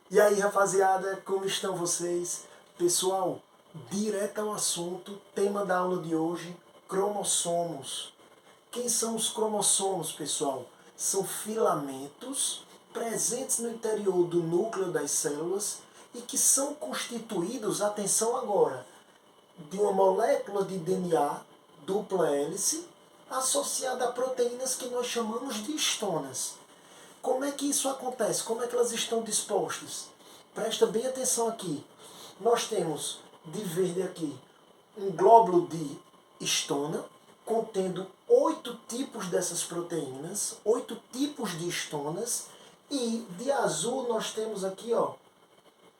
E aí, rapaziada, como estão vocês? Pessoal, direto ao assunto, tema da aula de hoje, cromossomos. Quem são os cromossomos, pessoal? São filamentos presentes no interior do núcleo das células e que são constituídos, atenção agora, de uma molécula de DNA dupla hélice associada a proteínas que nós chamamos de histonas. Como é que isso acontece? Como é que elas estão dispostas? Presta bem atenção aqui. Nós temos de verde aqui um glóbulo de histona contendo 8 tipos dessas proteínas, 8 tipos de histonas, e de azul nós temos aqui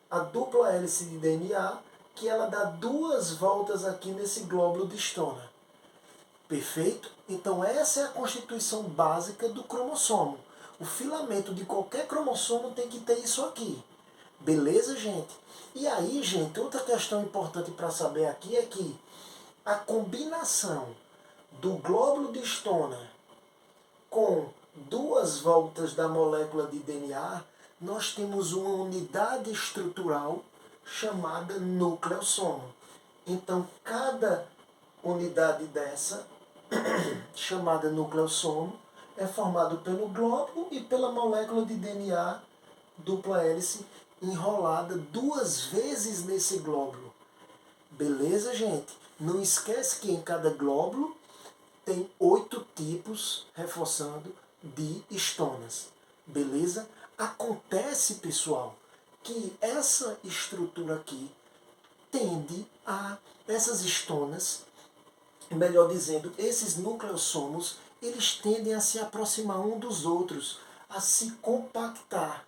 a dupla hélice de DNA, que ela dá 2 voltas aqui nesse glóbulo de histona. Perfeito? Então essa é a constituição básica do cromossomo. O filamento de qualquer cromossomo tem que ter isso aqui. Beleza, gente? E aí, gente, outra questão importante para saber aqui é que a combinação do glóbulo de histona com 2 voltas da molécula de DNA, nós temos uma unidade estrutural chamada nucleossomo. Então, cada unidade dessa, chamada nucleossomo, é formado pelo glóbulo e pela molécula de DNA dupla hélice enrolada 2 vezes nesse glóbulo. Beleza, gente? Não esquece que em cada glóbulo tem 8 tipos, reforçando, de histonas. Beleza? Acontece, pessoal, que essa estrutura aqui tende a, essas histonas, melhor dizendo, esses nucleossomos, eles tendem a se aproximar um dos outros, a se compactar.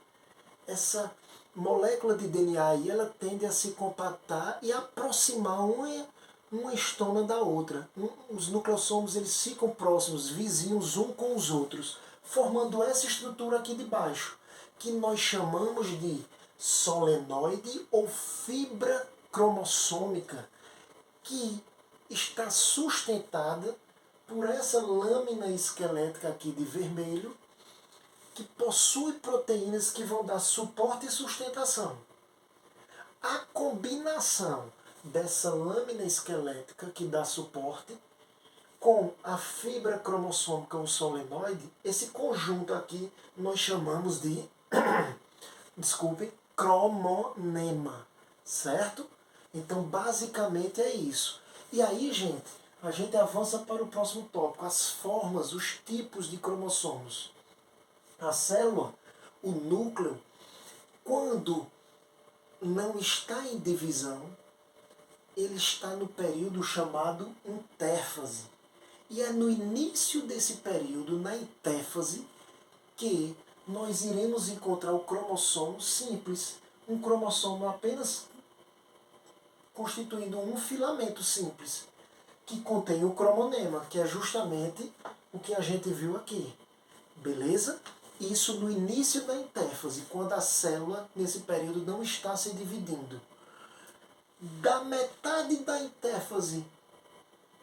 Essa molécula de DNA aí, ela tende a se compactar e aproximar uma histona da outra. Os nucleossomos, eles ficam próximos, vizinhos um com os outros, formando essa estrutura aqui de baixo, que nós chamamos de solenoide ou fibra cromossômica, que está sustentada por essa lâmina esquelética aqui de vermelho, que possui proteínas que vão dar suporte e sustentação. A combinação dessa lâmina esquelética que dá suporte com a fibra cromossômica, o solenoide, esse conjunto aqui nós chamamos de, desculpe, cromonema, certo? Então, basicamente é isso. E aí, gente, a gente avança para o próximo tópico, as formas, os tipos de cromossomos. A célula, o núcleo, quando não está em divisão, ele está no período chamado intéfase. E é no início desse período, na intéfase, que nós iremos encontrar o cromossomo simples. Um cromossomo apenas constituindo um filamento simples, que contém o cromonema, que é justamente o que a gente viu aqui. Beleza? Isso no início da intéfase, quando a célula, nesse período, não está se dividindo. Da metade da intéfase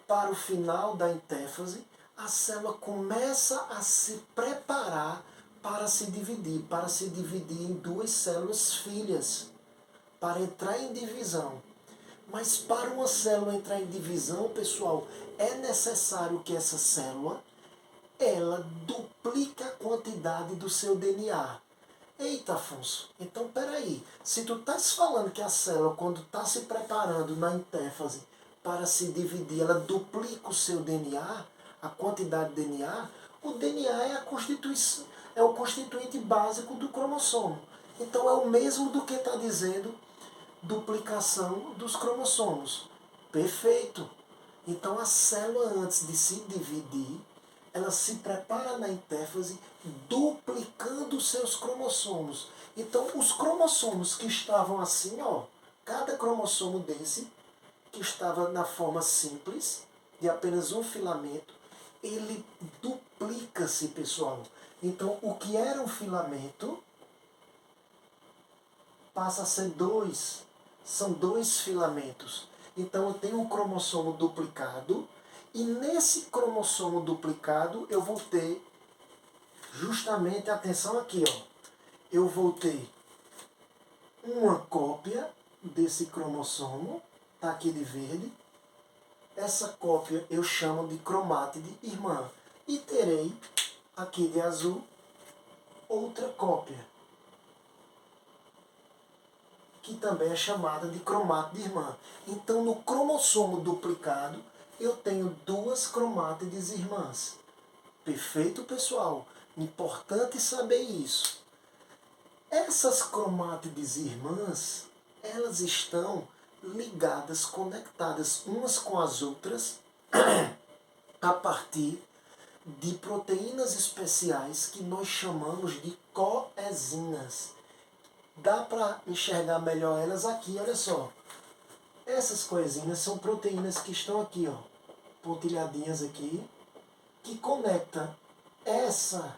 para o final da intéfase, a célula começa a se preparar para se dividir em 2 células filhas, para entrar em divisão. Mas para uma célula entrar em divisão, pessoal, é necessário que essa célula ela duplica a quantidade do seu DNA. Eita, Afonso, então peraí, se tu estás falando que a célula, quando está se preparando na intéfase para se dividir, ela duplica o seu DNA, a quantidade de DNA, o DNA é, é o constituinte básico do cromossomo. Então é o mesmo do que está dizendo duplicação dos cromossomos. Perfeito. Então a célula, antes de se dividir, ela se prepara na intéfase duplicando seus cromossomos. Então os cromossomos que estavam assim, cada cromossomo desse, que estava na forma simples, de apenas um filamento, ele duplica-se, pessoal. Então o que era um filamento passa a ser 2. São 2 filamentos. Então eu tenho um cromossomo duplicado, e nesse cromossomo duplicado eu vou ter justamente, atenção aqui, eu vou ter uma cópia desse cromossomo, está aqui de verde. Essa cópia eu chamo de cromátide irmã. E terei aqui de azul outra cópia, que também é chamada de cromátide irmã. Então, no cromossomo duplicado, eu tenho duas cromátides irmãs. Perfeito, pessoal? Importante saber isso. Essas cromátides irmãs, elas estão ligadas, conectadas umas com as outras, a partir de proteínas especiais que nós chamamos de coenzinas. Dá para enxergar melhor elas aqui, olha só. Essas coenzinas são proteínas que estão aqui, ó, pontilhadinhas aqui, que conectam essa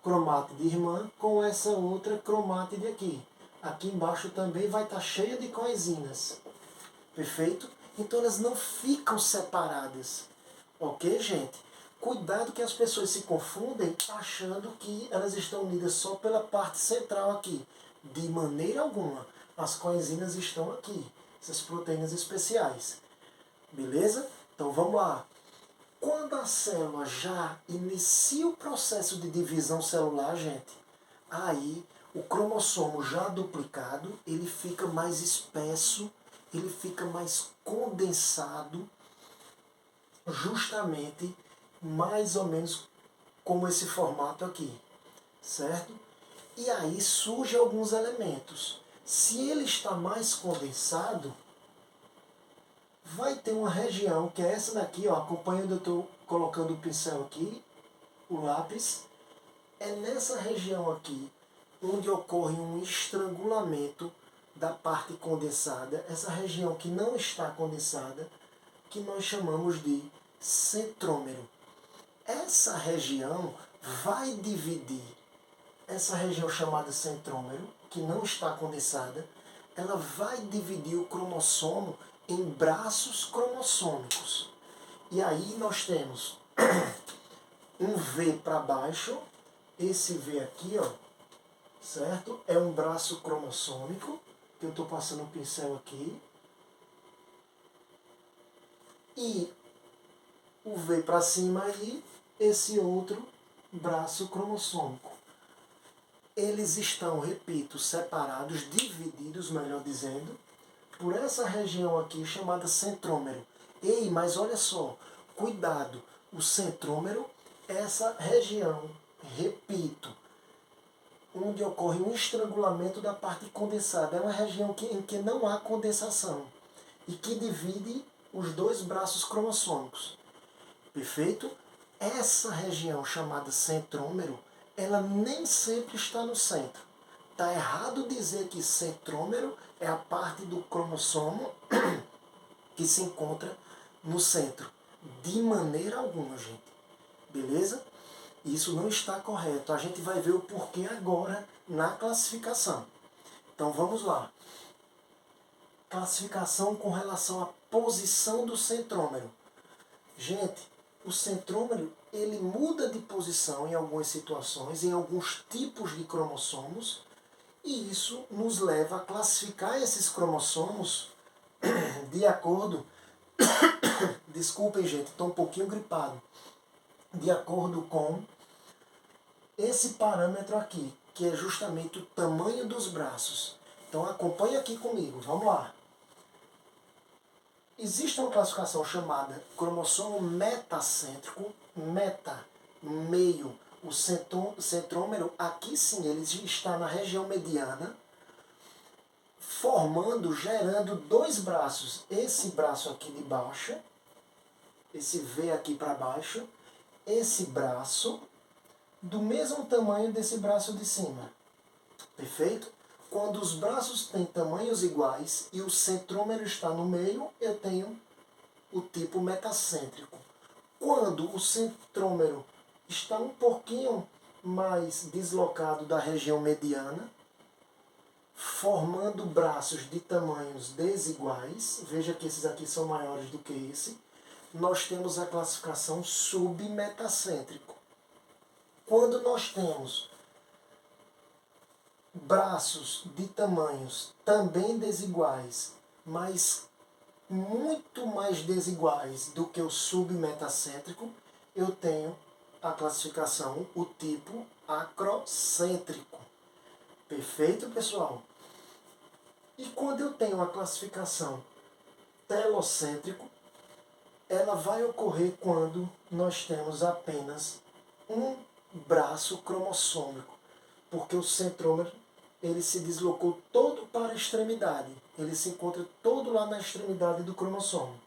cromátide irmã com essa outra cromátide aqui. Aqui embaixo também vai estar cheia de coenzinas. Perfeito? Então elas não ficam separadas. Ok, gente? Cuidado que as pessoas se confundem achando que elas estão unidas só pela parte central aqui. De maneira alguma. As coenzinas estão aqui. Essas proteínas especiais. Beleza? Então vamos lá. Quando a célula já inicia o processo de divisão celular, gente, aí o cromossomo já duplicado, ele fica mais espesso, ele fica mais condensado, justamente mais ou menos como esse formato aqui, certo? E aí surgem alguns elementos. Se ele está mais condensado, vai ter uma região, que é essa daqui, ó, acompanhando, eu estou colocando o pincel aqui, o lápis. É nessa região aqui, onde ocorre um estrangulamento da parte condensada, essa região que não está condensada, que nós chamamos de centrômero. Essa região vai dividir, essa região chamada centrômero, que não está condensada, ela vai dividir o cromossomo em braços cromossômicos. E aí nós temos um V para baixo, esse V aqui, ó, certo? É um braço cromossômico, que eu estou passando o pincel aqui. E o V para cima aí, esse outro braço cromossômico. Eles estão, repito, separados, divididos, melhor dizendo, por essa região aqui chamada centrômero. Ei, mas olha só, cuidado, o centrômero é essa região, repito, onde ocorre um estrangulamento da parte condensada. É uma região em que não há condensação e que divide os dois braços cromossômicos. Perfeito? Essa região chamada centrômero, ela nem sempre está no centro. Está errado dizer que centrômero é a parte do cromossomo que se encontra no centro. De maneira alguma, gente. Beleza? Isso não está correto. A gente vai ver o porquê agora na classificação. Então vamos lá. Classificação com relação à posição do centrômero. Gente, o centrômero ele muda de posição em algumas situações, em alguns tipos de cromossomos, e isso nos leva a classificar esses cromossomos de acordo... Desculpem, gente, estou um pouquinho gripado. De acordo com esse parâmetro aqui, que é justamente o tamanho dos braços. Então acompanhe aqui comigo, vamos lá. Existe uma classificação chamada cromossomo metacêntrico, meta, meio, o centrômero, aqui sim, ele está na região mediana, formando, gerando dois braços. Esse braço aqui de baixo, esse V aqui para baixo, esse braço do mesmo tamanho desse braço de cima. Perfeito? Quando os braços têm tamanhos iguais e o centrômero está no meio, eu tenho o tipo metacêntrico. Quando o centrômero está um pouquinho mais deslocado da região mediana, formando braços de tamanhos desiguais, veja que esses aqui são maiores do que esse, nós temos a classificação submetacêntrico. Quando nós temos braços de tamanhos também desiguais, mas muito mais desiguais do que o submetacêntrico, eu tenho a classificação, o tipo acrocêntrico. Perfeito, pessoal? E quando eu tenho a classificação telocêntrico, ela vai ocorrer quando nós temos apenas um braço cromossômico, porque o centrômero ele se deslocou todo para a extremidade, ele se encontra todo lá na extremidade do cromossomo.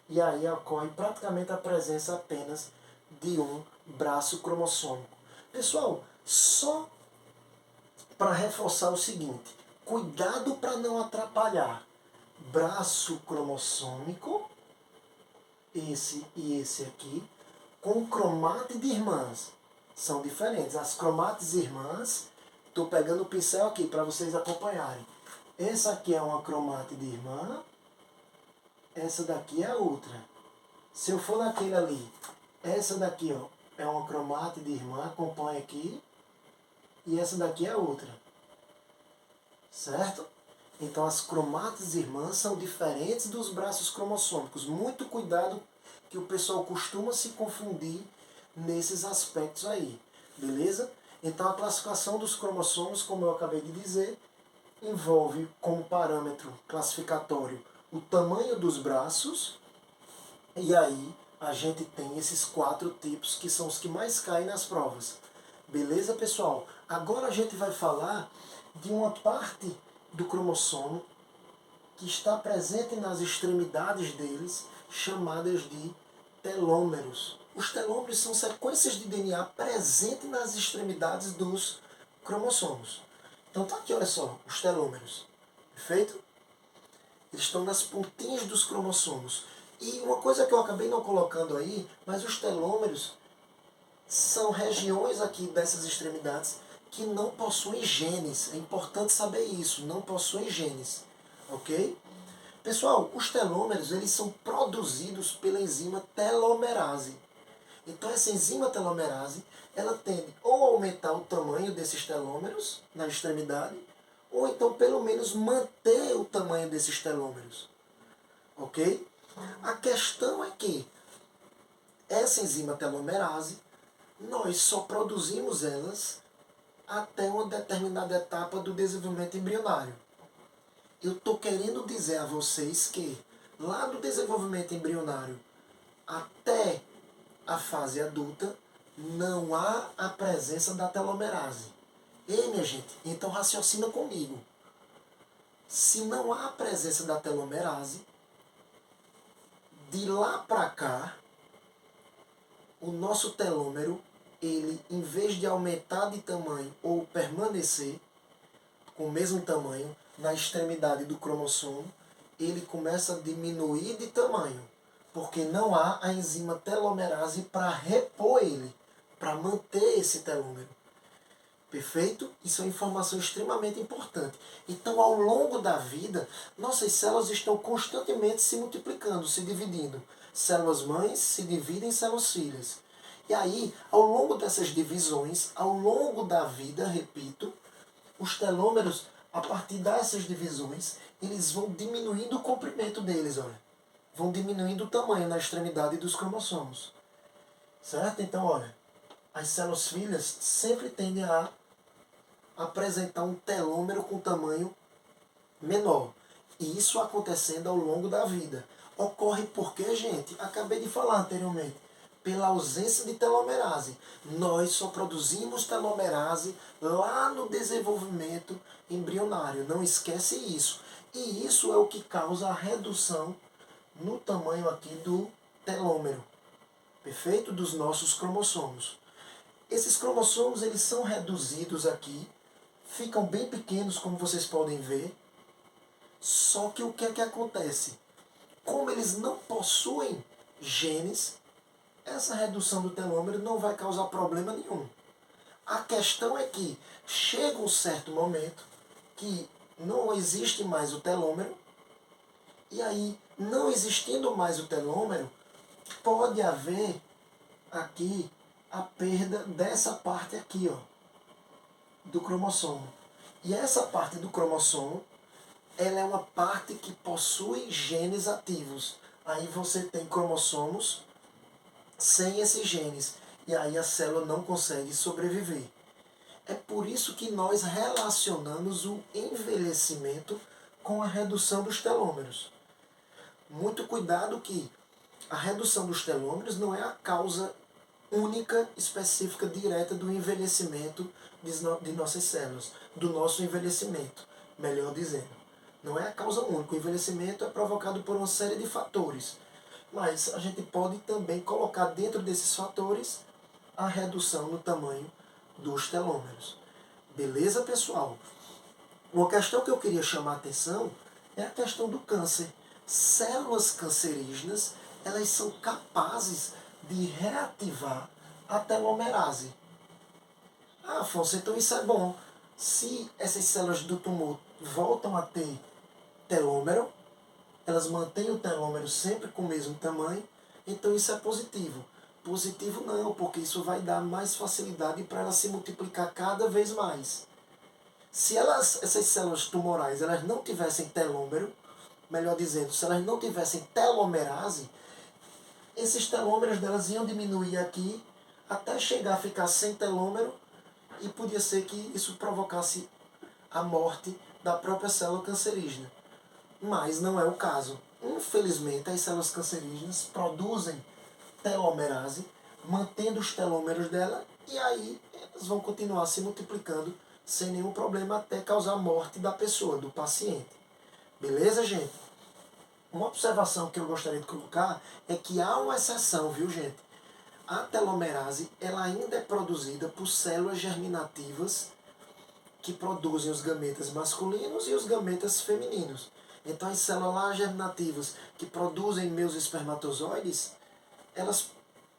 E aí ocorre praticamente a presença apenas de um braço cromossômico. Pessoal, só para reforçar o seguinte, cuidado para não atrapalhar braço cromossômico, esse e esse aqui, com cromate de irmãs. São diferentes. As cromates irmãs, estou pegando o pincel aqui para vocês acompanharem. Essa aqui é uma cromate de irmã, essa daqui é a outra. Se eu for naquele ali, essa daqui ó, é uma cromate de irmã, acompanha aqui, e essa daqui é a outra. Certo? Então as cromates irmãs são diferentes dos braços cromossômicos. Muito cuidado que o pessoal costuma se confundir nesses aspectos aí. Beleza? Então a classificação dos cromossomos, como eu acabei de dizer, envolve como parâmetro classificatório o tamanho dos braços. E aí a gente tem esses 4 tipos que são os que mais caem nas provas. Beleza, pessoal? Agora a gente vai falar de uma parte do cromossomo que está presente nas extremidades deles, chamadas de telômeros. Os telômeros são sequências de DNA presentes nas extremidades dos cromossomos. Então tá aqui, olha só, os telômeros. Perfeito? Eles estão nas pontinhas dos cromossomos. E uma coisa que eu acabei não colocando aí, mas os telômeros são regiões aqui dessas extremidades que não possuem genes. É importante saber isso, não possuem genes. Ok? Pessoal, os telômeros eles são produzidos pela enzima telomerase. Então essa enzima telomerase ela tende ou a aumentar o tamanho desses telômeros na extremidade, ou então pelo menos manter o tamanho desses telômeros. Ok? A questão é que essa enzima telomerase, nós só produzimos elas até uma determinada etapa do desenvolvimento embrionário. Eu estou querendo dizer a vocês que lá do desenvolvimento embrionário até a fase adulta, não há a presença da telomerase. Ei, minha gente, então raciocina comigo. Se não há a presença da telomerase, de lá para cá, o nosso telômero, ele, em vez de aumentar de tamanho ou permanecer com o mesmo tamanho na extremidade do cromossomo, ele começa a diminuir de tamanho, porque não há a enzima telomerase para repor ele, para manter esse telômero. Perfeito? Isso é uma informação extremamente importante. Então, ao longo da vida, nossas células estão constantemente se multiplicando, se dividindo. Células mães se dividem em células filhas. E aí, ao longo dessas divisões, ao longo da vida, repito, os telômeros, a partir dessas divisões, eles vão diminuindo o comprimento deles, olha. Vão diminuindo o tamanho na extremidade dos cromossomos. Certo? Então, olha, as células filhas sempre tendem a apresentar um telômero com tamanho menor. E isso acontecendo ao longo da vida. Ocorre porque, gente, acabei de falar anteriormente, pela ausência de telomerase. Nós só produzimos telomerase lá no desenvolvimento embrionário. Não esquece isso. E isso é o que causa a redução no tamanho aqui do telômero. Perfeito? Dos nossos cromossomos. Esses cromossomos eles são reduzidos aqui, ficam bem pequenos, como vocês podem ver. Só que o que é que acontece? Como eles não possuem genes, essa redução do telômero não vai causar problema nenhum. A questão é que chega um certo momento que não existe mais o telômero, e aí, não existindo mais o telômero, pode haver aqui a perda dessa parte aqui, ó, do cromossomo. E essa parte do cromossomo, ela é uma parte que possui genes ativos. Aí você tem cromossomos sem esses genes. E aí a célula não consegue sobreviver. É por isso que nós relacionamos o envelhecimento com a redução dos telômeros. Muito cuidado que a redução dos telômeros não é a causa única, específica, direta do envelhecimento de nossas células, do nosso envelhecimento, melhor dizendo. Não é a causa única. O envelhecimento é provocado por uma série de fatores. Mas a gente pode também colocar dentro desses fatores a redução no tamanho dos telômeros. Beleza, pessoal? Uma questão que eu queria chamar a atenção é a questão do câncer. Células cancerígenas, elas são capazes de reativar a telomerase. Ah, Afonso, então isso é bom. Se essas células do tumor voltam a ter telômero, elas mantêm o telômero sempre com o mesmo tamanho, então isso é positivo. Positivo não, porque isso vai dar mais facilidade para ela se multiplicar cada vez mais. Se essas células tumorais elas não tivessem telômero, melhor dizendo, se elas não tivessem telomerase, esses telômeros delas iam diminuir aqui até chegar a ficar sem telômero e podia ser que isso provocasse a morte da própria célula cancerígena. Mas não é o caso. Infelizmente, as células cancerígenas produzem telomerase, mantendo os telômeros dela, e aí elas vão continuar se multiplicando sem nenhum problema até causar a morte da pessoa, do paciente. Beleza, gente? Uma observação que eu gostaria de colocar é que há uma exceção, viu, gente? A telomerase ela ainda é produzida por células germinativas que produzem os gametas masculinos e os gametas femininos. Então, as células germinativas que produzem meus espermatozoides, elas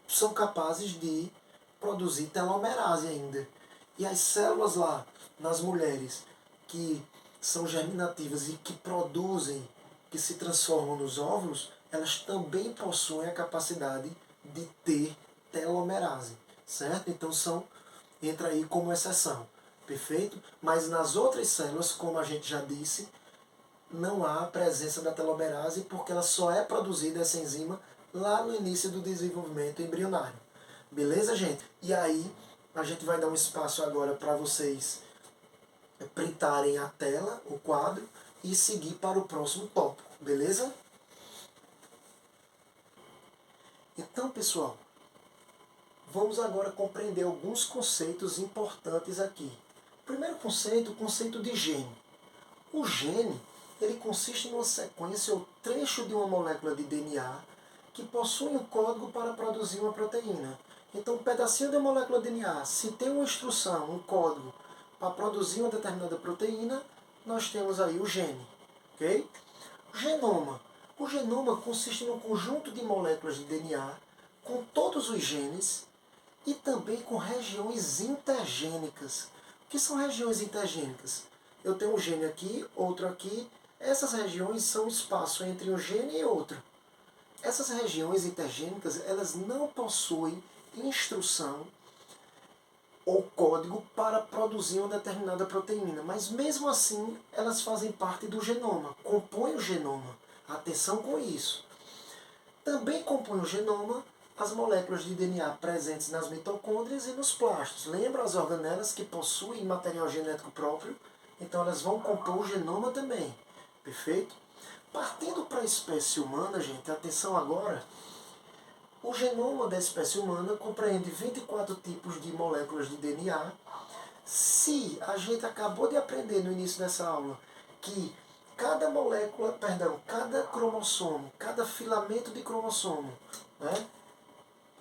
são capazes de produzir telomerase ainda. E as células lá, nas mulheres, que são germinativas e que produzem, que se transformam nos óvulos, elas também possuem a capacidade de ter telomerase, certo? Então entra aí como exceção, perfeito? Mas nas outras células, como a gente já disse, não há presença da telomerase porque ela só é produzida, essa enzima, lá no início do desenvolvimento embrionário. Beleza, gente? E aí, a gente vai dar um espaço agora para vocês printarem a tela, o quadro, e seguir para o próximo tópico, beleza? Então, pessoal, vamos agora compreender alguns conceitos importantes aqui. Primeiro conceito, o conceito de gene. O gene, ele consiste numa sequência ou trecho de uma molécula de DNA que possui um código para produzir uma proteína. Então, um pedacinho da molécula DNA, se tem uma instrução, um código para produzir uma determinada proteína, nós temos aí o gene. Ok? O genoma. O genoma consiste num conjunto de moléculas de DNA com todos os genes e também com regiões intergênicas. O que são regiões intergênicas? Eu tenho um gene aqui, outro aqui. Essas regiões são o espaço entre um gene e outro. Essas regiões intergênicas, elas não possuem instrução ou código para produzir uma determinada proteína, mas mesmo assim elas fazem parte do genoma, compõem o genoma. Atenção com isso. Também compõem o genoma as moléculas de DNA presentes nas mitocôndrias e nos plastos. Lembra as organelas que possuem material genético próprio? Então elas vão compor o genoma também. Perfeito? Partindo para a espécie humana, gente, atenção agora. O genoma da espécie humana compreende 24 tipos de moléculas de DNA. Se a gente acabou de aprender no início dessa aula que cada cromossomo, cada filamento de cromossomo, né?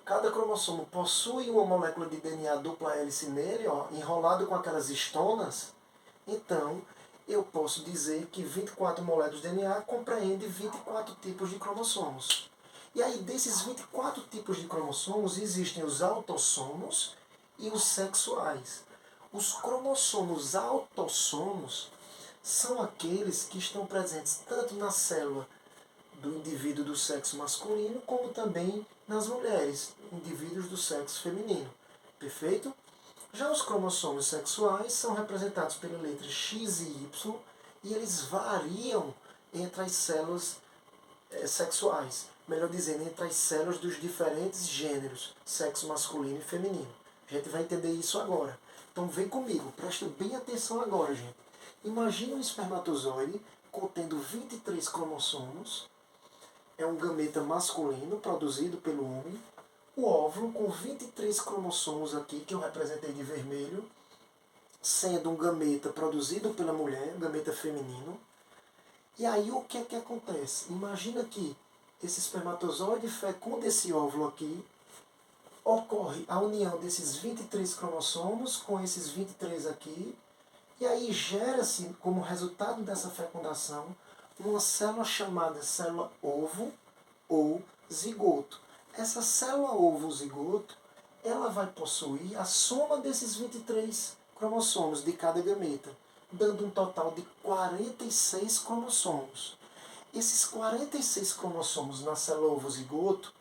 Cada cromossomo possui uma molécula de DNA dupla hélice nele, ó, enrolado com aquelas estonas. Então, eu posso dizer que 24 moléculas de DNA compreendem 24 tipos de cromossomos. E aí, desses 24 tipos de cromossomos, existem os autossomos e os sexuais. Os cromossomos autossomos são aqueles que estão presentes tanto na célula do indivíduo do sexo masculino, como também nas mulheres, indivíduos do sexo feminino. Perfeito? Já os cromossomos sexuais são representados pela letra X e Y e eles variam entre as células sexuais, melhor dizendo, entre as células dos diferentes gêneros, sexo masculino e feminino. A gente vai entender isso agora. Então vem comigo, presta bem atenção agora, gente. Imagine um espermatozoide contendo 23 cromossomos, é um gameta masculino produzido pelo homem, o óvulo com 23 cromossomos aqui, que eu representei de vermelho, sendo um gameta produzido pela mulher, um gameta feminino. E aí o que é que acontece? Imagina que esse espermatozoide fecunda esse óvulo aqui, ocorre a união desses 23 cromossomos com esses 23 aqui, e aí gera-se, como resultado dessa fecundação, uma célula chamada célula ovo ou zigoto. Essa célula ovo zigoto, ela vai possuir a soma desses 23 cromossomos de cada gameta, dando um total de 46 cromossomos. Esses 46 cromossomos na célula ovo zigoto,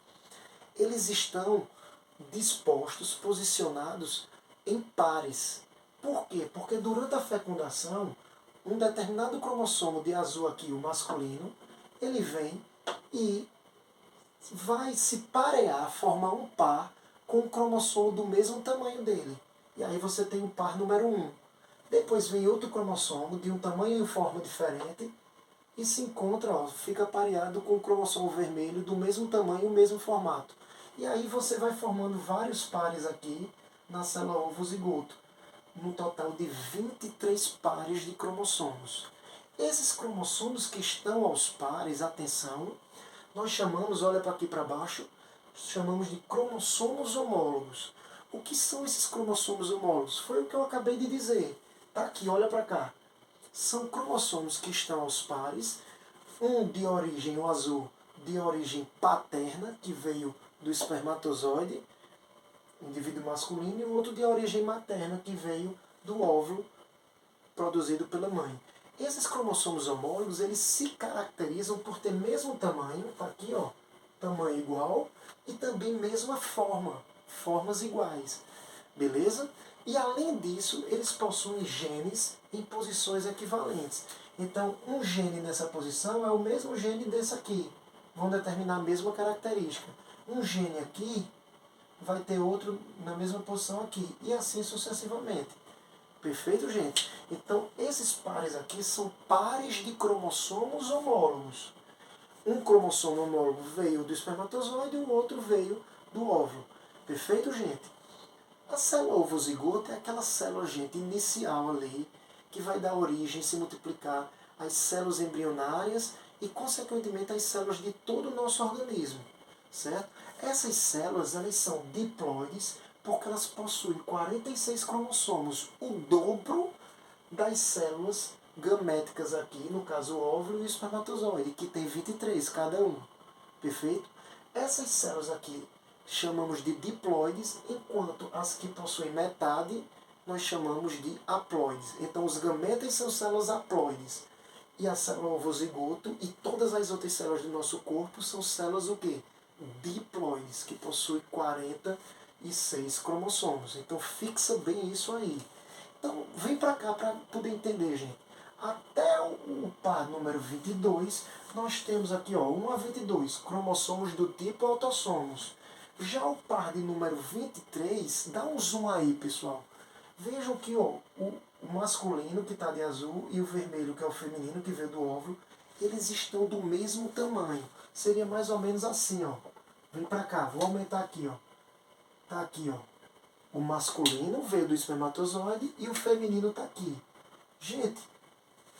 eles estão dispostos, posicionados em pares. Por quê? Porque durante a fecundação, um determinado cromossomo de azul aqui, o masculino, ele vem e vai se parear, formar um par com um cromossomo do mesmo tamanho dele. E aí você tem o par número 1. Depois vem outro cromossomo de um tamanho e forma diferente e se encontra, ó, fica pareado com o cromossomo vermelho do mesmo tamanho e mesmo formato. E aí você vai formando vários pares aqui na célula ovo zigoto, num total de 23 pares de cromossomos. Esses cromossomos que estão aos pares, atenção, nós chamamos, olha para aqui para baixo, chamamos de cromossomos homólogos. O que são esses cromossomos homólogos? Foi o que eu acabei de dizer. Tá aqui, olha para cá. São cromossomos que estão aos pares, um de origem, o azul, de origem paterna, que veio do espermatozoide, indivíduo masculino, e o outro de origem materna, que veio do óvulo produzido pela mãe. Esses cromossomos homólogos, eles se caracterizam por ter mesmo tamanho, tá aqui, ó, tamanho igual, e também mesma forma, formas iguais, beleza? E além disso, eles possuem genes em posições equivalentes. Então, um gene nessa posição é o mesmo gene desse aqui, vão determinar a mesma característica. Um gene aqui vai ter outro na mesma posição aqui, e assim sucessivamente. Perfeito, gente? Então, esses pares aqui são pares de cromossomos homólogos. Um cromossomo homólogo veio do espermatozoide e o outro veio do óvulo. Perfeito, gente? A célula ovozigoto é aquela célula, gente, inicial ali, que vai dar origem, se multiplicar, às células embrionárias e, consequentemente, às células de todo o nosso organismo. Certo? Essas células, elas são diploides, porque elas possuem 46 cromossomos, o dobro das células gaméticas aqui, no caso o óvulo e o espermatozoide, que tem 23 cada um. Perfeito? Essas células aqui chamamos de diploides, enquanto as que possuem metade nós chamamos de haploides. Então os gametas são células haploides. E a célula ovozigoto e todas as outras células do nosso corpo são células o quê? Diploides, que possuem 46 cromossomos. Então fixa bem isso aí. Então vem para cá para poder entender, gente. Até o par número 22, nós temos aqui, ó, 1 a 22, cromossomos do tipo autossomos. Já o par de número 23, dá um zoom aí, pessoal. Vejam que, ó, o masculino, que está de azul, e o vermelho, que é o feminino, que veio do óvulo, eles estão do mesmo tamanho. Seria mais ou menos assim, ó. Vem pra cá, vou aumentar aqui, ó. Tá aqui, ó. O masculino veio do espermatozoide e o feminino tá aqui. Gente,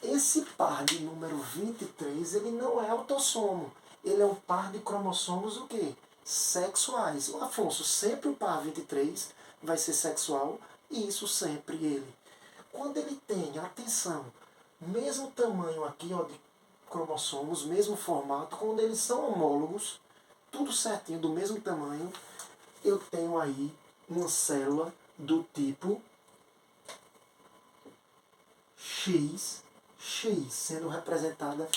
esse par de número 23, ele não é autossomo. Ele é um par de cromossomos o quê? Sexuais. O Afonso, sempre o par 23 vai ser sexual, e isso sempre ele. Quando ele tem, atenção, mesmo tamanho aqui, ó, de cromossomos, mesmo formato, quando eles são homólogos, tudo certinho, do mesmo tamanho, eu tenho aí uma célula do tipo X, sendo representada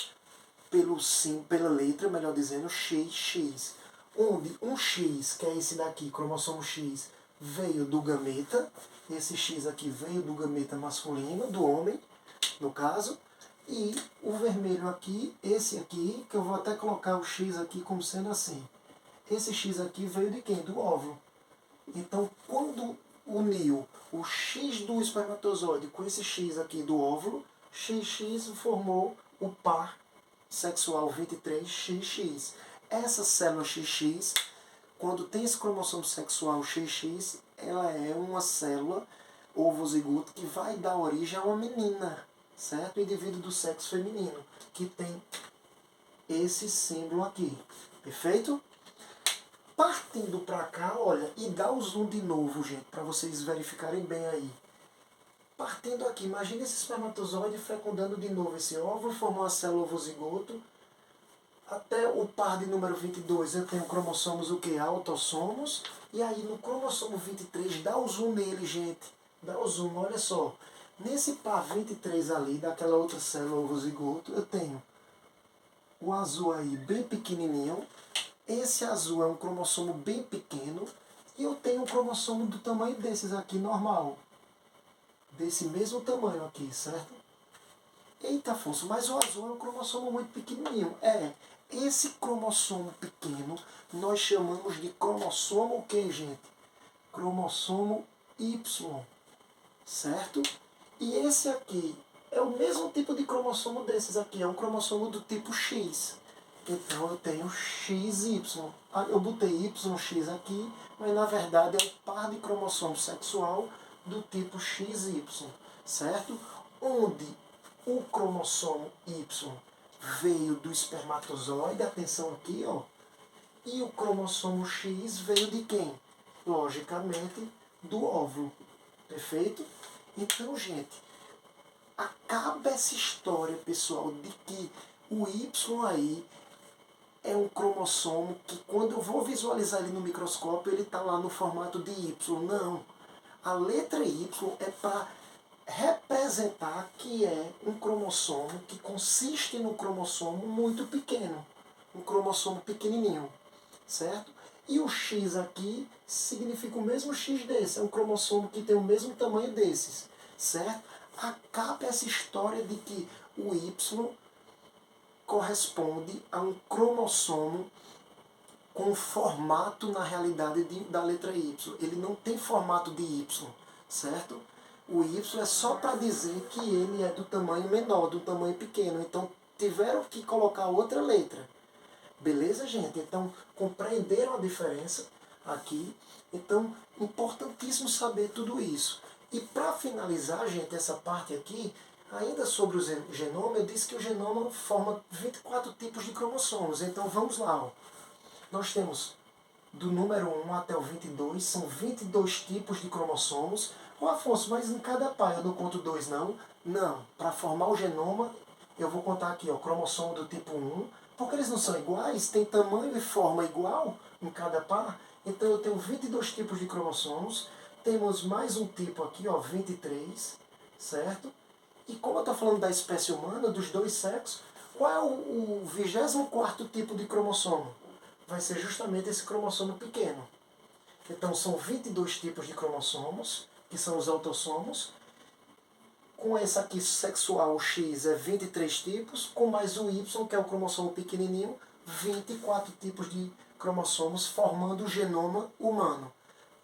pela letra, melhor dizendo, XX, onde um X, que é esse daqui, cromossomo X, veio do gameta, esse X aqui veio do gameta masculino, do homem, no caso, e o vermelho aqui, esse aqui, que eu vou até colocar o X aqui como sendo assim. Esse X aqui veio de quem? Do óvulo. Então, quando uniu o X do espermatozoide com esse X aqui do óvulo, XX formou o par sexual 23XX. Essa célula XX, quando tem esse cromossomo sexual XX, ela é uma célula ovozigoto que vai dar origem a uma menina, certo? Indivíduo do sexo feminino, que tem esse símbolo aqui. Perfeito? Partindo para cá, olha, e dá o zoom de novo, gente, para vocês verificarem bem aí. Partindo aqui, imagine esse espermatozoide fecundando de novo esse óvulo, formou a célula ovozigoto. Até o par de número 22 eu tenho cromossomos o que? Autossomos. E aí no cromossomo 23, dá o zoom nele, gente. Dá o zoom, olha só. Nesse par 23 ali, daquela outra célula ovozigoto, eu tenho o azul aí bem pequenininho. Esse azul é um cromossomo bem pequeno. E eu tenho um cromossomo do tamanho desses aqui, normal. Desse mesmo tamanho aqui, certo? Eita, Afonso, mas o azul é um cromossomo muito pequenininho. Esse cromossomo pequeno nós chamamos de cromossomo o que, gente? Cromossomo Y, certo? E esse aqui é o mesmo tipo de cromossomo desses aqui, é um cromossomo do tipo X. Então eu tenho XY. Eu botei YX aqui, mas na verdade é um par de cromossomo sexual do tipo XY, certo? Onde o cromossomo Y veio do espermatozoide, atenção aqui, ó, e o cromossomo X veio de quem? Logicamente, do óvulo. Perfeito? Então, gente, acaba essa história, pessoal, de que o Y aí é um cromossomo que, quando eu vou visualizar ele no microscópio, ele está lá no formato de Y. Não. A letra Y é para representar que é um cromossomo que consiste no cromossomo muito pequeno. Um cromossomo pequenininho. Certo? E o X aqui significa o mesmo X desse. É um cromossomo que tem o mesmo tamanho desses. Certo? Acaba essa história de que o Y corresponde a um cromossomo com formato, na realidade, da letra Y. Ele não tem formato de Y, certo? O Y é só para dizer que ele é do tamanho menor, do tamanho pequeno. Então, tiveram que colocar outra letra. Beleza, gente? Então, compreenderam a diferença aqui? Então, importantíssimo saber tudo isso. E para finalizar, gente, essa parte aqui, ainda sobre o genoma, eu disse que o genoma forma 24 tipos de cromossomos. Então, vamos lá, ó. Nós temos do número 1 até o 22, são 22 tipos de cromossomos. Ô Afonso, mas em cada par eu não conto 2, não? Não, para formar o genoma, eu vou contar aqui, ó, cromossomo do tipo 1, porque eles não são iguais, tem tamanho e forma igual em cada par. Então eu tenho 22 tipos de cromossomos, temos mais um tipo aqui, ó, 23, certo? E como eu estou falando da espécie humana, dos dois sexos, qual é o 24º tipo de cromossomo? Vai ser justamente esse cromossomo pequeno. Então são 22 tipos de cromossomos, que são os autossomos. Com esse aqui sexual, o X é 23 tipos, com mais o Y, que é o cromossomo pequenininho, 24 tipos de cromossomos, formando o genoma humano.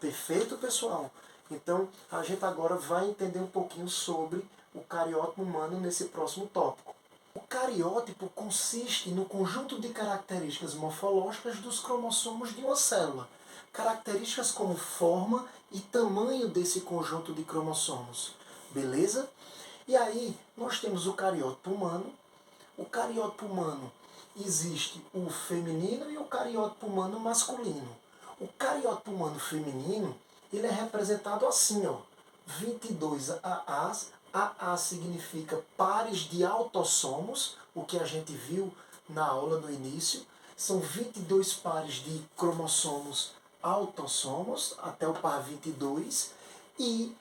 Perfeito, pessoal? Então, a gente agora vai entender um pouquinho sobre o cariótipo humano nesse próximo tópico. O cariótipo consiste no conjunto de características morfológicas dos cromossomos de uma célula. Características como forma e tamanho desse conjunto de cromossomos. Beleza? E aí, nós temos o cariótipo humano. O cariótipo humano existe o feminino e o cariótipo humano masculino. O cariótipo humano feminino, ele é representado assim, ó, 22 AAs. AA significa pares de autossomos, o que a gente viu na aula no início. São 22 pares de cromossomos autossomos, até o par 22, e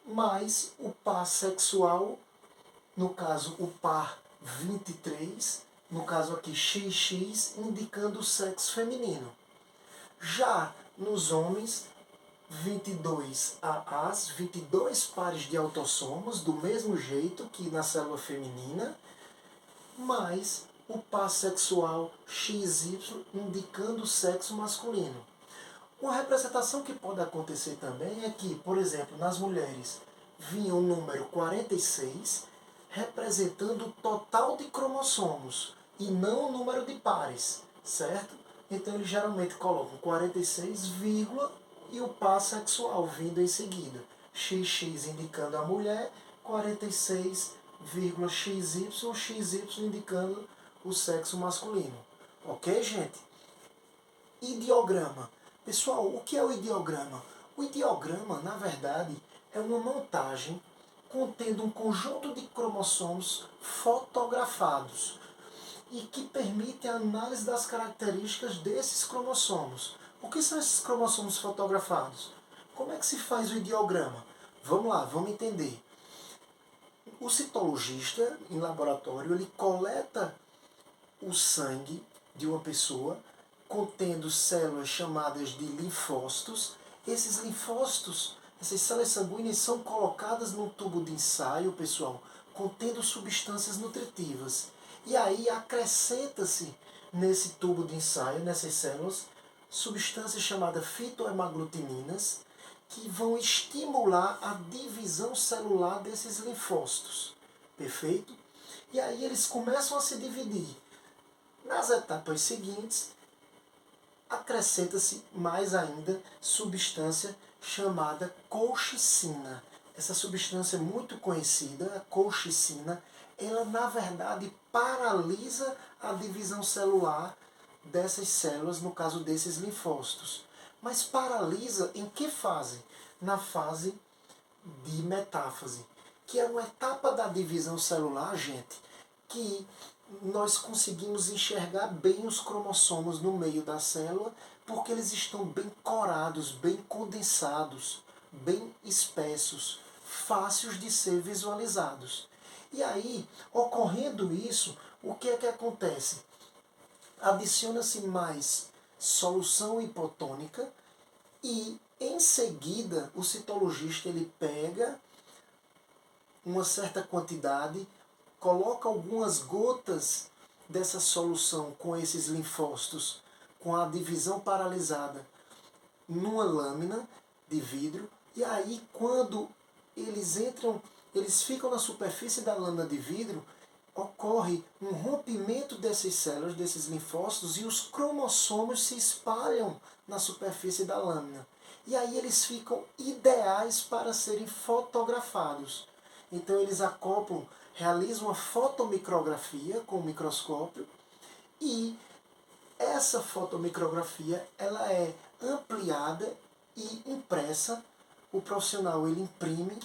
mais o par sexual, no caso o par 23, no caso aqui XX, indicando o sexo feminino. Já nos homens, 22 AAs, 22 pares de autossomos, do mesmo jeito que na célula feminina, mais o par sexual XY indicando o sexo masculino. Uma representação que pode acontecer também é que, por exemplo, nas mulheres vinha o número 46 representando o total de cromossomos e não o número de pares, certo? Então eles geralmente colocam 46, e o par sexual vindo em seguida. XX indicando a mulher, 46, XY, XY indicando o sexo masculino. Ok, gente? Ideograma. Pessoal, o que é o ideograma? O ideograma, na verdade, é uma montagem contendo um conjunto de cromossomos fotografados e que permite a análise das características desses cromossomos. O que são esses cromossomos fotografados? Como é que se faz o ideograma? Vamos lá, vamos entender. O citologista, em laboratório, ele coleta o sangue de uma pessoa contendo células chamadas de linfócitos. Esses linfócitos, essas células sanguíneas são colocadas num tubo de ensaio, pessoal, contendo substâncias nutritivas. E aí acrescenta-se nesse tubo de ensaio, nessas células, substâncias chamadas fitohemaglutininas, que vão estimular a divisão celular desses linfócitos. Perfeito? E aí eles começam a se dividir. Nas etapas seguintes, acrescenta-se mais ainda substância chamada colchicina. Essa substância muito conhecida, a colchicina, ela na verdade paralisa a divisão celular dessas células, no caso desses linfócitos. Mas paralisa em que fase? Na fase de metáfase, que é uma etapa da divisão celular, gente, que nós conseguimos enxergar bem os cromossomos no meio da célula, porque eles estão bem corados, bem condensados, bem espessos, fáceis de ser visualizados. E aí, ocorrendo isso, o que é que acontece? Adiciona-se mais solução hipotônica e, em seguida, o citologista ele pega uma certa quantidade, coloca algumas gotas dessa solução com esses linfócitos, com a divisão paralisada, numa lâmina de vidro, e aí quando eles ficam na superfície da lâmina de vidro, ocorre um rompimento dessas células, desses linfócitos, e os cromossomos se espalham na superfície da lâmina. E aí eles ficam ideais para serem fotografados. Então eles acoplam, realizam uma fotomicrografia com o microscópio, e essa fotomicrografia ela é ampliada e impressa. O profissional ele imprime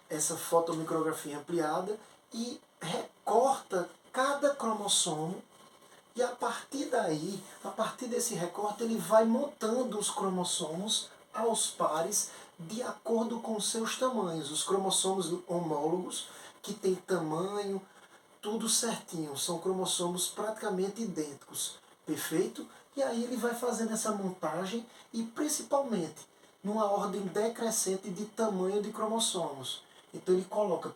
essa fotomicrografia ampliada e recorta cada cromossomo, e a partir daí, a partir desse recorte, ele vai montando os cromossomos aos pares de acordo com seus tamanhos. Os cromossomos homólogos, que têm tamanho, tudo certinho, são cromossomos praticamente idênticos, perfeito? E aí ele vai fazendo essa montagem e principalmente numa ordem decrescente de tamanho de cromossomos. Então ele coloca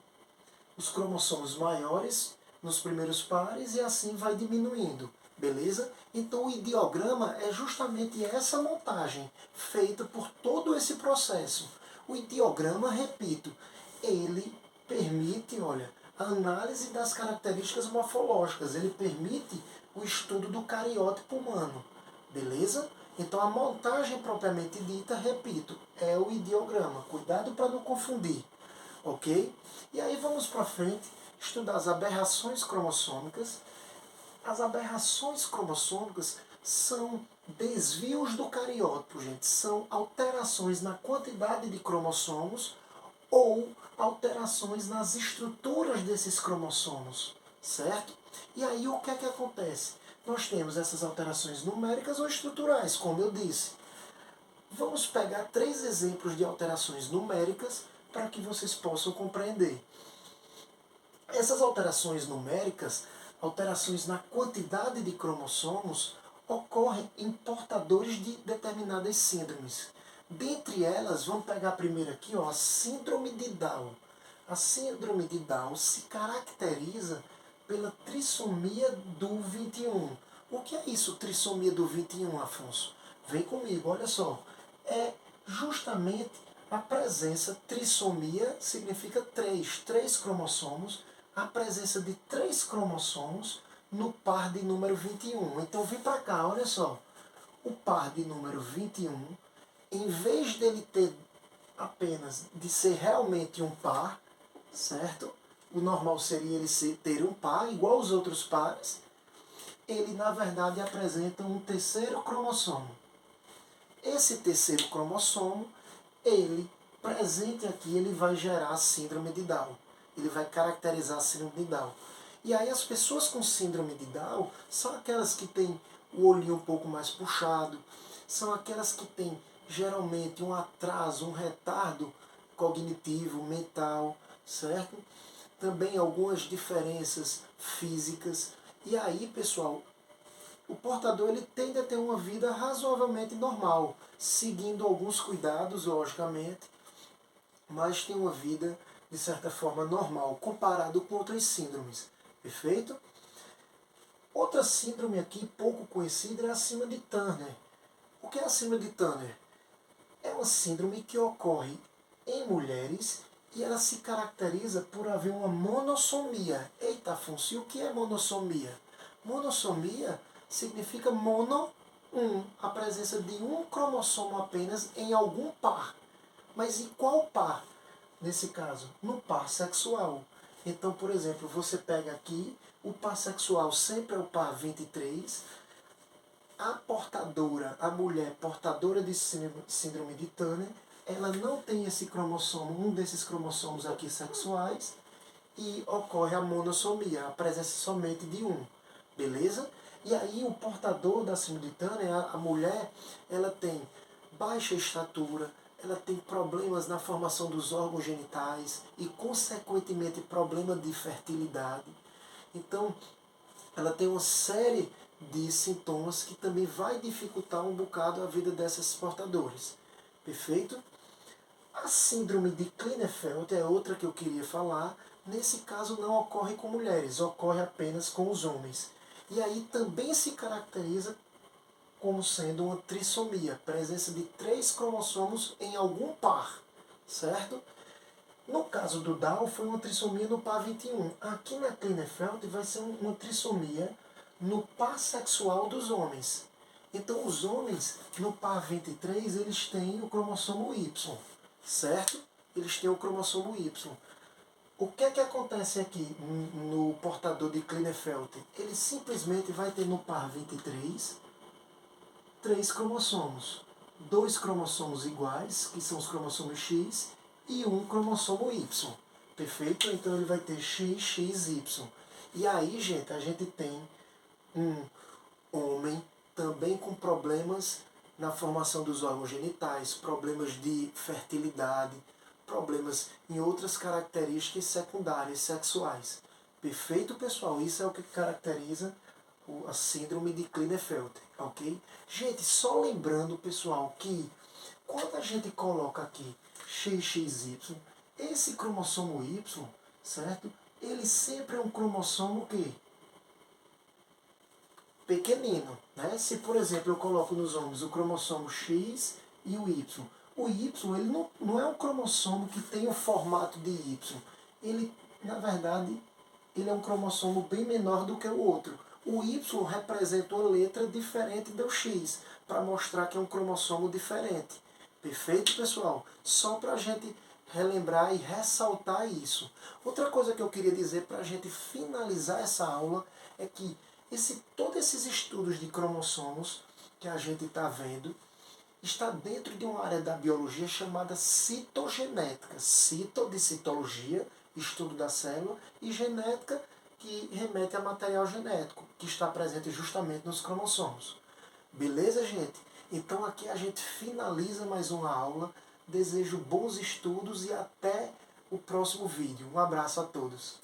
os cromossomos maiores nos primeiros pares e assim vai diminuindo, beleza? Então o ideograma é justamente essa montagem feita por todo esse processo. O ideograma, repito, ele permite, olha, a análise das características morfológicas, ele permite o estudo do cariótipo humano, beleza? Então a montagem propriamente dita, repito, é o ideograma. Cuidado para não confundir, ok? E aí vamos para frente estudar as aberrações cromossômicas. As aberrações cromossômicas são desvios do cariótipo, gente. São alterações na quantidade de cromossomos ou alterações nas estruturas desses cromossomos, certo? E aí o que é que acontece? Nós temos essas alterações numéricas ou estruturais, como eu disse. Vamos pegar 3 exemplos de alterações numéricas para que vocês possam compreender. Essas alterações numéricas, alterações na quantidade de cromossomos, ocorrem em portadores de determinadas síndromes. Dentre elas, vamos pegar primeiro aqui, ó, a síndrome de Down. A síndrome de Down se caracteriza pela trissomia do 21. O que é isso, trissomia do 21, Afonso? Vem comigo, olha só. É justamente a presença, trissomia significa três cromossomos, a presença de 3 cromossomos no par de número 21. Então vem para cá, olha só. O par de número 21, em vez dele ter apenas de ser realmente um par, certo? O normal seria ele ter um par, igual aos outros pares. Ele, na verdade, apresenta um terceiro cromossomo. Esse terceiro cromossomo, ele, presente aqui, ele vai gerar a síndrome de Down. Ele vai caracterizar a síndrome de Down. E aí as pessoas com síndrome de Down são aquelas que têm o olhinho um pouco mais puxado, são aquelas que têm geralmente um atraso, um retardo cognitivo, mental, certo? Também algumas diferenças físicas. E aí, pessoal, o portador ele tende a ter uma vida razoavelmente normal, seguindo alguns cuidados, logicamente, mas tem uma vida, de certa forma, normal, comparado com outras síndromes. Perfeito? Outra síndrome aqui, pouco conhecida, é a síndrome de Turner. O que é a síndrome de Turner? É uma síndrome que ocorre em mulheres e ela se caracteriza por haver uma monossomia. Eita, Afonso, e o que é monossomia? Monossomia significa mono, a presença de um cromossomo apenas em algum par. Mas em qual par? Nesse caso, no par sexual. Então, por exemplo, você pega aqui, o par sexual sempre é o par 23, a portadora, a mulher portadora de síndrome de Turner, ela não tem esse cromossomo, um desses cromossomos aqui sexuais, e ocorre a monossomia, a presença somente de um. Beleza? E aí o portador da síndrome de Turner, a mulher, ela tem baixa estatura, ela tem problemas na formação dos órgãos genitais e, consequentemente, problema de fertilidade. Então, ela tem uma série de sintomas que também vai dificultar um bocado a vida dessas portadoras. Perfeito? A síndrome de Klinefelter é outra que eu queria falar. Nesse caso não ocorre com mulheres, ocorre apenas com os homens. E aí também se caracteriza como sendo uma trissomia, presença de 3 cromossomos em algum par, certo? No caso do Down, foi uma trissomia no par 21. Aqui na Klinefelter vai ser uma trissomia no par sexual dos homens. Então, os homens, no par 23, eles têm o cromossomo Y, certo? Eles têm o cromossomo Y. O que é que acontece aqui no portador de Klinefelter? Ele simplesmente vai ter no par 23 3 cromossomos. 2 cromossomos iguais, que são os cromossomos X, e um cromossomo Y. Perfeito? Então ele vai ter X, X, Y. E aí, gente, a gente tem um homem também com problemas na formação dos órgãos genitais, problemas de fertilidade, problemas em outras características secundárias sexuais. Perfeito, pessoal? Isso é o que caracteriza a síndrome de Klinefelter, ok? Gente, só lembrando, pessoal, que quando a gente coloca aqui XXY, esse cromossomo Y, certo? Ele sempre é um cromossomo que pequenino, né? Se, por exemplo, eu coloco nos homens o cromossomo X e o Y ele não é um cromossomo que tem o formato de Y. Ele, na verdade, ele é um cromossomo bem menor do que o outro. O Y representa uma letra diferente do X, para mostrar que é um cromossomo diferente. Perfeito, pessoal? Só para a gente relembrar e ressaltar isso. Outra coisa que eu queria dizer para a gente finalizar essa aula é que todos esses estudos de cromossomos que a gente está vendo está dentro de uma área da biologia chamada citogenética. Cito de citologia, estudo da célula, e genética, que remete a material genético, que está presente justamente nos cromossomos. Beleza, gente? Então aqui a gente finaliza mais uma aula. Desejo bons estudos e até o próximo vídeo. Um abraço a todos.